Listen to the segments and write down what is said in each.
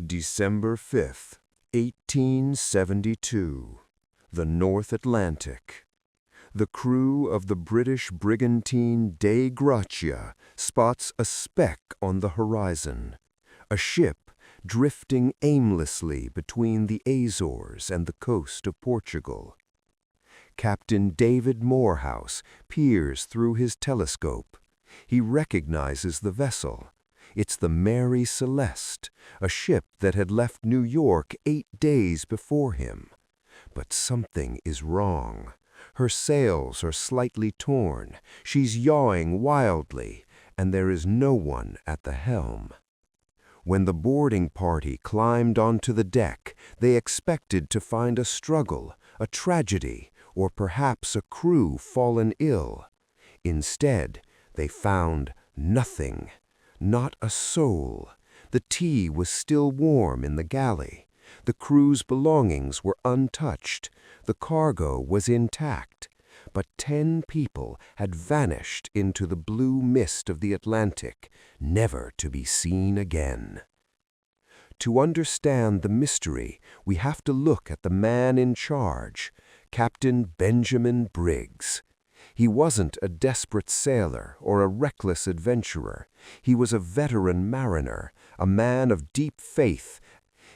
December 5th, 1872. The North Atlantic. The crew of the British brigantine Dei Gratia spots a speck on the horizon, a ship drifting aimlessly between the Azores and the coast of Portugal. Captain David Morehouse peers through his telescope. He recognizes the vessel. It's the Mary Celeste, a ship that had left New York 8 days before him. But something is wrong. Her sails are slightly torn, she's yawing wildly, and there is no one at the helm. When the boarding party climbed onto the deck, they expected to find a struggle, a tragedy, or perhaps a crew fallen ill. Instead, they found nothing. Not a soul. The tea was still warm in the galley. The crew's belongings were untouched. The cargo was intact. But 10 people had vanished into the blue mist of the Atlantic, never to be seen again. To understand the mystery, we have to look at the man in charge, Captain Benjamin Briggs. He wasn't a desperate sailor or a reckless adventurer. He was a veteran mariner, a man of deep faith.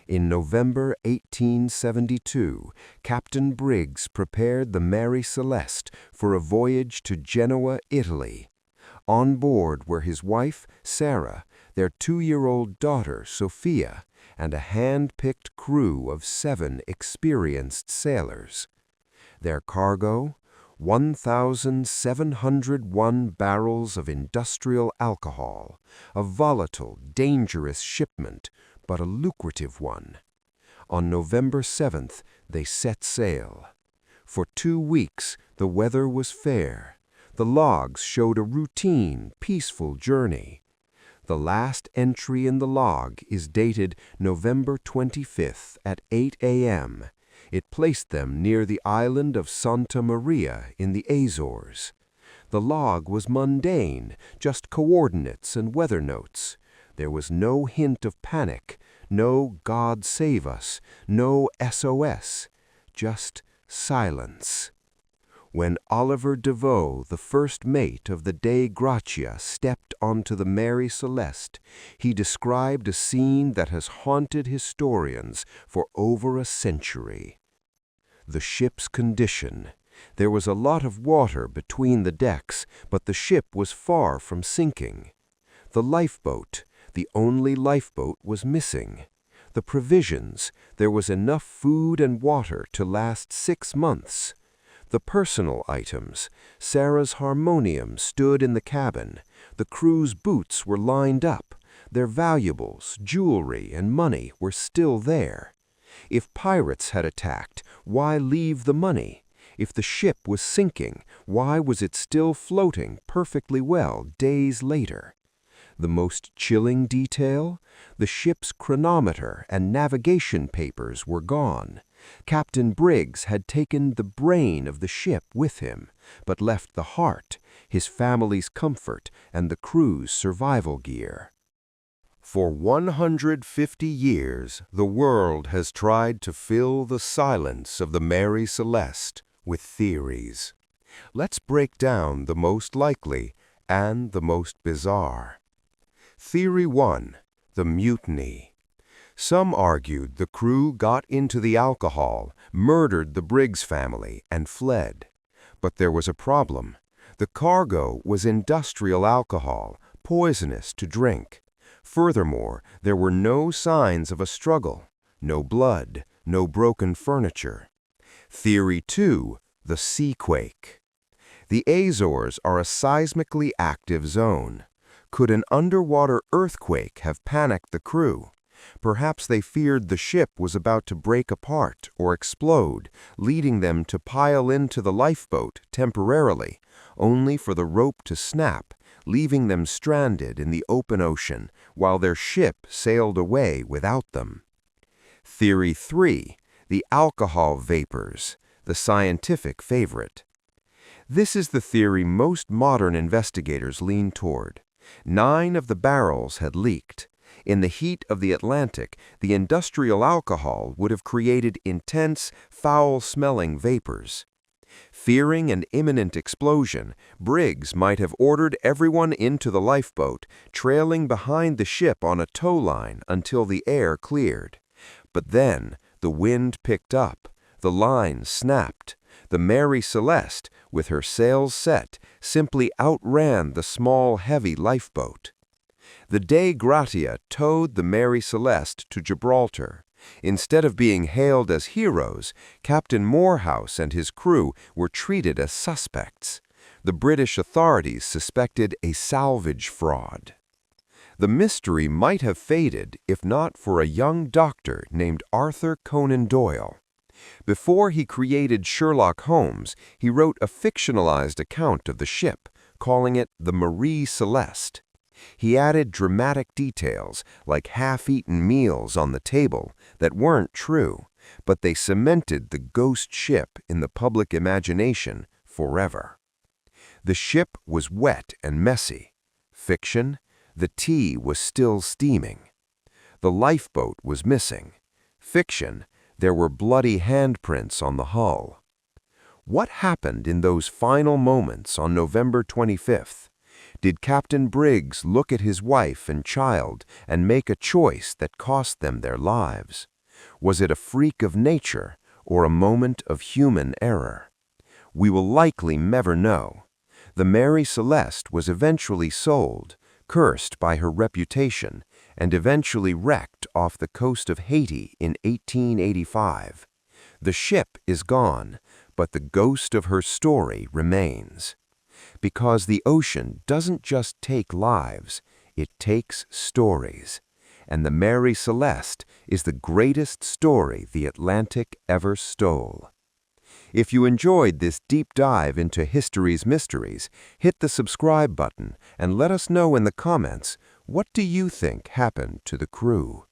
In November 1872, Captain Briggs prepared the Mary Celeste for a voyage to Genoa, Italy. On board were his wife, Sarah, their 2-year-old daughter, Sophia, and a hand-picked crew of 7 experienced sailors. Their cargo? 1,701 barrels of industrial alcohol, a volatile, dangerous shipment, but a lucrative one. On November 7th, they set sail. For 2 weeks, the weather was fair. The logs showed a routine, peaceful journey. The last entry in the log is dated November 25th at 8 a.m. It placed them near the island of Santa Maria in the Azores. The log was mundane, just coordinates and weather notes. There was no hint of panic, no God save us, no SOS, just silence. When Oliver Devoe, the first mate of the Dei Gratia, stepped onto the Mary Celeste, he described a scene that has haunted historians for over a century. The ship's condition. There was a lot of water between the decks, but the ship was far from sinking. The lifeboat, the only lifeboat, was missing. The provisions, there was enough food and water to last 6 months. The personal items, Sarah's harmonium stood in the cabin. The crew's boots were lined up. Their valuables, jewelry, and money were still there. If pirates had attacked, why leave the money? If the ship was sinking, why was it still floating perfectly well days later? The most chilling detail? The ship's chronometer and navigation papers were gone. Captain Briggs had taken the brain of the ship with him, but left the heart, his family's comfort, and the crew's survival gear. For 150 years, the world has tried to fill the silence of the Mary Celeste with theories. Let's break down the most likely and the most bizarre. Theory 1. The mutiny. Some argued the crew got into the alcohol, murdered the Briggs family, and fled. But there was a problem. The cargo was industrial alcohol, poisonous to drink. Furthermore, there were no signs of a struggle, no blood, no broken furniture. Theory 2. The seaquake. The Azores are a seismically active zone. Could an underwater earthquake have panicked the crew? Perhaps they feared the ship was about to break apart or explode, leading them to pile into the lifeboat temporarily, only for the rope to snap, leaving them stranded in the open ocean while their ship sailed away without them. Theory 3. The alcohol vapors, the scientific favorite. This is the theory most modern investigators lean toward. 9 of the barrels had leaked. In the heat of the Atlantic, the industrial alcohol would have created intense, foul-smelling vapors. Fearing an imminent explosion, Briggs might have ordered everyone into the lifeboat, trailing behind the ship on a tow line until the air cleared. But then, the wind picked up, the line snapped. The Mary Celeste, with her sails set, simply outran the small, heavy lifeboat. The Dei Gratia towed the Mary Celeste to Gibraltar. Instead of being hailed as heroes, Captain Morehouse and his crew were treated as suspects. The British authorities suspected a salvage fraud. The mystery might have faded if not for a young doctor named Arthur Conan Doyle. Before he created Sherlock Holmes, he wrote a fictionalized account of the ship, calling it the Mary Celeste. He added dramatic details, like half-eaten meals on the table, that weren't true, but they cemented the ghost ship in the public imagination forever. The ship was wet and messy. Fiction, the tea was still steaming. The lifeboat was missing. Fiction, there were bloody handprints on the hull. What happened in those final moments on November 25th? Did Captain Briggs look at his wife and child and make a choice that cost them their lives? Was it a freak of nature or a moment of human error? We will likely never know. The Mary Celeste was eventually sold, cursed by her reputation, and eventually wrecked off the coast of Haiti in 1885. The ship is gone, but the ghost of her story remains. Because the ocean doesn't just take lives, it takes stories. And the Mary Celeste is the greatest story the Atlantic ever stole. If you enjoyed this deep dive into history's mysteries, hit the subscribe button and let us know in the comments, what do you think happened to the crew?